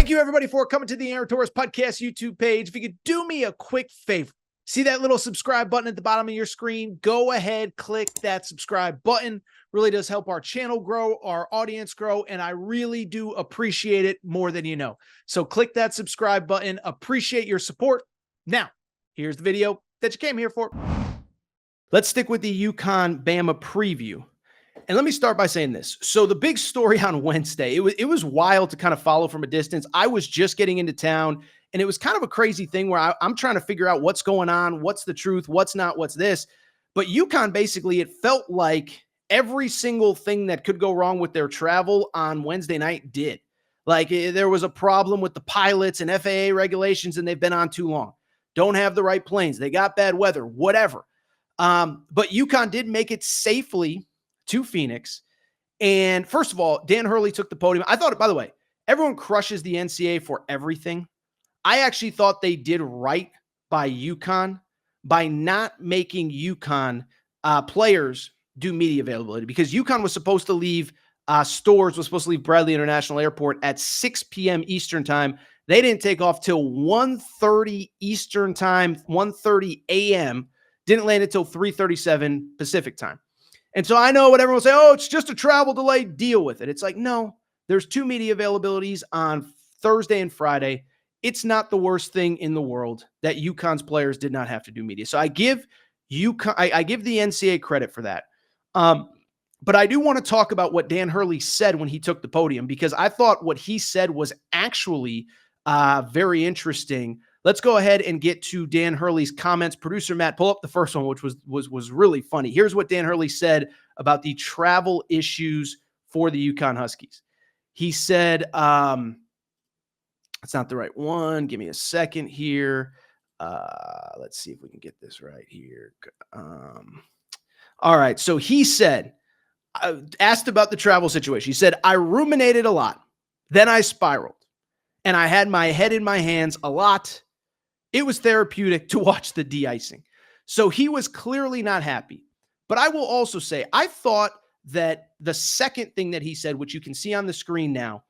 Thank you, everybody, for coming to the Aaron Torres Podcast YouTube page. If you could do me a quick favor, see that little subscribe button at the bottom of your screen? Go ahead, click that subscribe button. Really does help our channel grow, our audience grow, and I really do appreciate it more than you know. So click that subscribe button. Appreciate your support. Now, here's the video that you came here for. Let's stick with the UCONN-BAMA preview. And let me start by saying this. So the big story on Wednesday, it was wild to kind of follow from a distance. I was just getting into town, and it was kind of a crazy thing where I'm trying to figure out what's going on, what's the truth, what's not, what's this. But UConn, basically, it felt like every single thing that could go wrong with their travel on Wednesday night did. Like there was a problem with the pilots and FAA regulations, and they've been on too long. Don't have the right planes. They got bad weather, whatever. But UConn did make it safely to Phoenix. And first of all, Dan Hurley took the podium. I thought, by the way, everyone crushes the NCAA for everything. I actually thought they did right by UConn by not making UConn players do media availability, because UConn was supposed to leave Storrs was supposed to leave Bradley International Airport at 6 p.m. Eastern time. They didn't take off till 1:30 Eastern time, 1:30 a.m. Didn't land until 3:37 Pacific time. And so I know what everyone will say, oh, it's just a travel delay, deal with it. It's like, no, there's two media availabilities on Thursday and Friday. It's not the worst thing in the world that UConn's players did not have to do media. So I give UConn, I give the NCAA credit for that. But I do want to talk about what Dan Hurley said when he took the podium, because I thought what he said was actually very interesting. Let's go ahead and get to Dan Hurley's comments. Producer Matt, pull up the first one, which was really funny. Here's what Dan Hurley said about the travel issues for the UConn Huskies. He said, it's not the right one. Give me a second here. Let's see if we can get this right here. All right. So he said, asked about the travel situation. He said, I ruminated a lot. Then I spiraled. And I had my head in my hands a lot. It was therapeutic to watch the de-icing. So he was clearly not happy. But I will also say, I thought that the second thing that he said, which you can see on the screen now,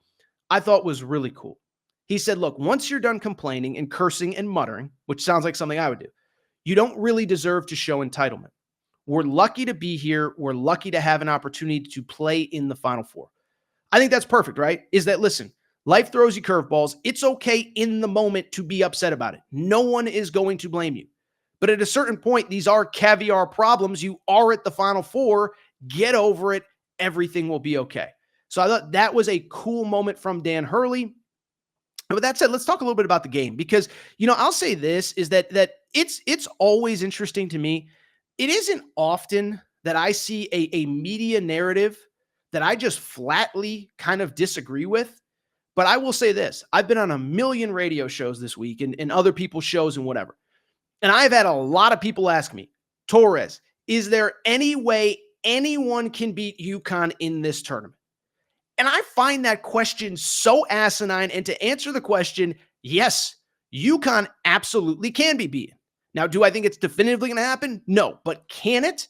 I thought was really cool. He said, look, once you're done complaining and cursing and muttering, which sounds like something I would do, you don't really deserve to show entitlement. We're lucky to be here. We're lucky to have an opportunity to play in the Final Four. I think that's perfect, right? Is that, listen, life throws you curveballs. It's okay in the moment to be upset about it. No one is going to blame you. But at a certain point, these are caviar problems. You are at the Final Four. Get over it. Everything will be okay. So I thought that was a cool moment from Dan Hurley. And with that said, let's talk a little bit about the game, because, I'll say this is that it's always interesting to me. It isn't often that I see a media narrative that I just flatly kind of disagree with. But I will say this. I've been on a million radio shows this week and other people's shows and whatever. And I've had a lot of people ask me, Torres, is there any way anyone can beat UConn in this tournament? And I find that question so asinine. And to answer the question, yes, UConn absolutely can be beaten. Now, do I think it's definitively going to happen? No. But can it?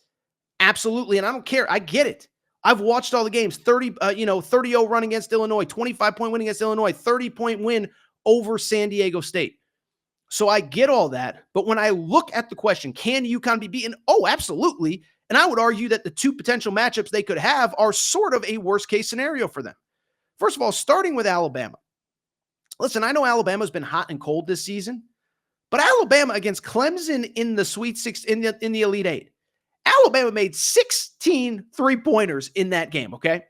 Absolutely. And I don't care. I get it. I've watched all the games, 30-0 run against Illinois, 25-point win against Illinois, 30-point win over San Diego State. So I get all that. But when I look at the question, can UConn be beaten? Oh, absolutely. And I would argue that the two potential matchups they could have are sort of a worst-case scenario for them. First of all, starting with Alabama. Listen, I know Alabama's been hot and cold this season, but Alabama against Clemson in the Sweet Six, in the Elite Eight, Alabama made 16 three-pointers in that game, okay?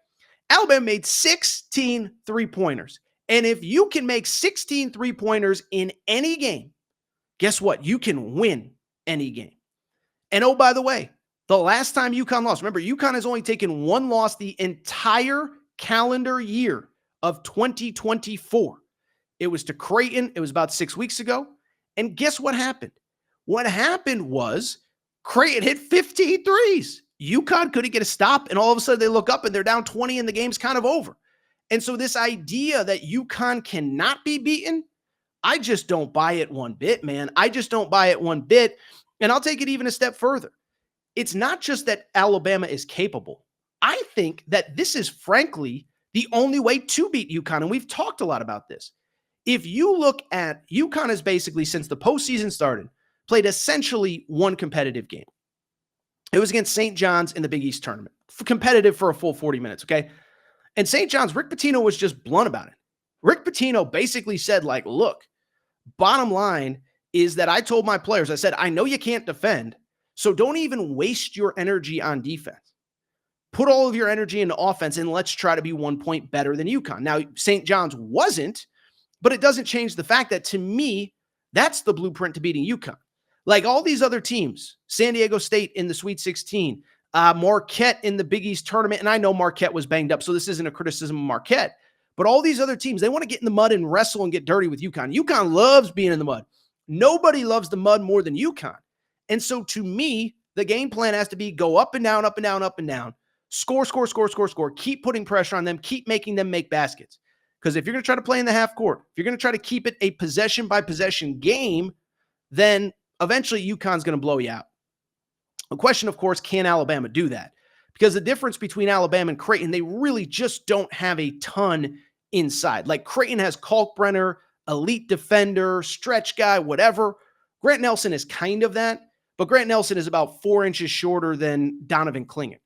Alabama made 16 three-pointers. And if you can make 16 three-pointers in any game, guess what? You can win any game. And oh, by the way, the last time UConn lost, remember, UConn has only taken one loss the entire calendar year of 2024. It was to Creighton. It was about 6 weeks ago. And guess what happened? What happened was Creighton hit 15 threes. UConn couldn't get a stop, and all of a sudden they look up and they're down 20 and the game's kind of over. And so this idea that UConn cannot be beaten, I just don't buy it one bit, man. I just don't buy it one bit. And I'll take it even a step further. It's not just that Alabama is capable. I think that this is, frankly, the only way to beat UConn. And we've talked a lot about this. If you look at UConn has basically, since the postseason started, played essentially one competitive game. It was against St. John's in the Big East tournament, competitive for a full 40 minutes, okay? And St. John's, Rick Pitino was just blunt about it. Rick Pitino basically said, like, look, bottom line is that I told my players, I said, I know you can't defend, so don't even waste your energy on defense. Put all of your energy into offense, and let's try to be 1 point better than UConn. Now, St. John's wasn't, but it doesn't change the fact that, to me, that's the blueprint to beating UConn. Like all these other teams, San Diego State in the Sweet 16, Marquette in the Big East tournament, and I know Marquette was banged up, so this isn't a criticism of Marquette, but all these other teams, they want to get in the mud and wrestle and get dirty with UConn. UConn loves being in the mud. Nobody loves the mud more than UConn. And so to me, the game plan has to be go up and down, up and down, up and down, score, keep putting pressure on them, keep making them make baskets. Because if you're going to try to play in the half court, if you're going to try to keep it a possession-by-possession game, then eventually UConn's going to blow you out. The question, of course, can Alabama do that? Because the difference between Alabama and Creighton, they really just don't have a ton inside. Like Creighton has Kalkbrenner, elite defender, stretch guy, whatever. Grant Nelson is kind of that, but Grant Nelson is about 4 inches shorter than Donovan Clingan.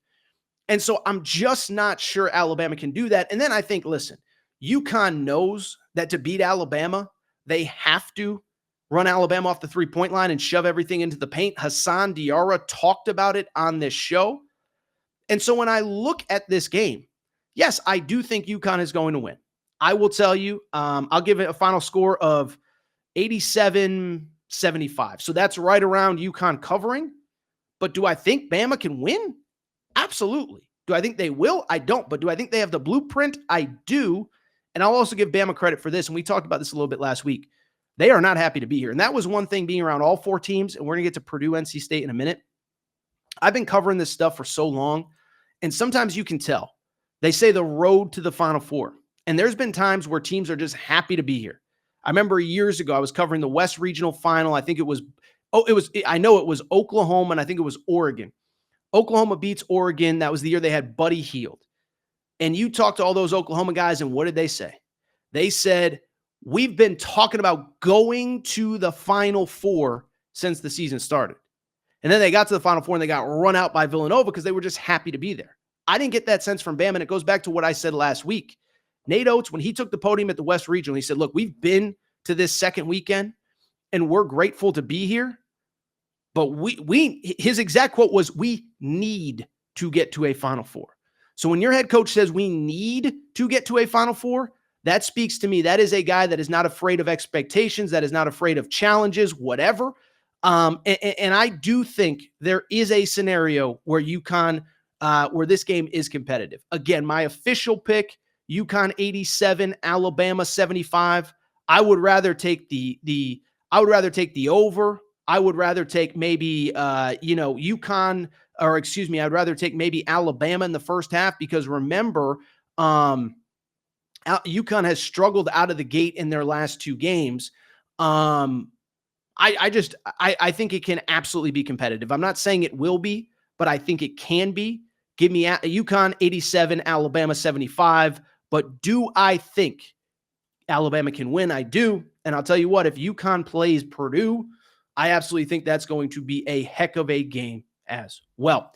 And so I'm just not sure Alabama can do that. And then I think, listen, UConn knows that to beat Alabama, they have to run Alabama off the three-point line and shove everything into the paint. Hassan Diarra talked about it on this show. And so when I look at this game, yes, I do think UConn is going to win. I will tell you, I'll give it a final score of 87-75. So that's right around UConn covering. But do I think Bama can win? Absolutely. Do I think they will? I don't. But do I think they have the blueprint? I do. And I'll also give Bama credit for this. And we talked about this a little bit last week. They are not happy to be here. And that was one thing being around all four teams. And we're going to get to Purdue, NC State in a minute. I've been covering this stuff for so long. And sometimes you can tell. They say the road to the Final Four. And there's been times where teams are just happy to be here. I remember years ago, I was covering the West Regional Final. I think it was Oklahoma, and I think it was Oregon. Oklahoma beats Oregon. That was the year they had Buddy Hield. And you talk to all those Oklahoma guys, and what did they say? They said, we've been talking about going to the Final Four since the season started. And then they got to the Final Four, and they got run out by Villanova because they were just happy to be there. I didn't get that sense from Bama, and it goes back to what I said last week. Nate Oates, when he took the podium at the West Regional, he said, look, we've been to this second weekend, and we're grateful to be here. But his exact quote was, we need to get to a Final Four. So when your head coach says we need to get to a Final Four, that speaks to me. That is a guy that is not afraid of expectations, that is not afraid of challenges, whatever. And I do think there is a scenario where UConn, where this game is competitive. Again, my official pick, UConn 87, Alabama 75. I would rather take the over. I would rather take maybe, UConn, or excuse me, I'd rather take maybe Alabama in the first half because remember, UConn has struggled out of the gate in their last two games. I think it can absolutely be competitive. I'm not saying it will be, but I think it can be. Give me UConn 87, Alabama 75. But do I think Alabama can win? I do. And I'll tell you what, if UConn plays Purdue, I absolutely think that's going to be a heck of a game as well.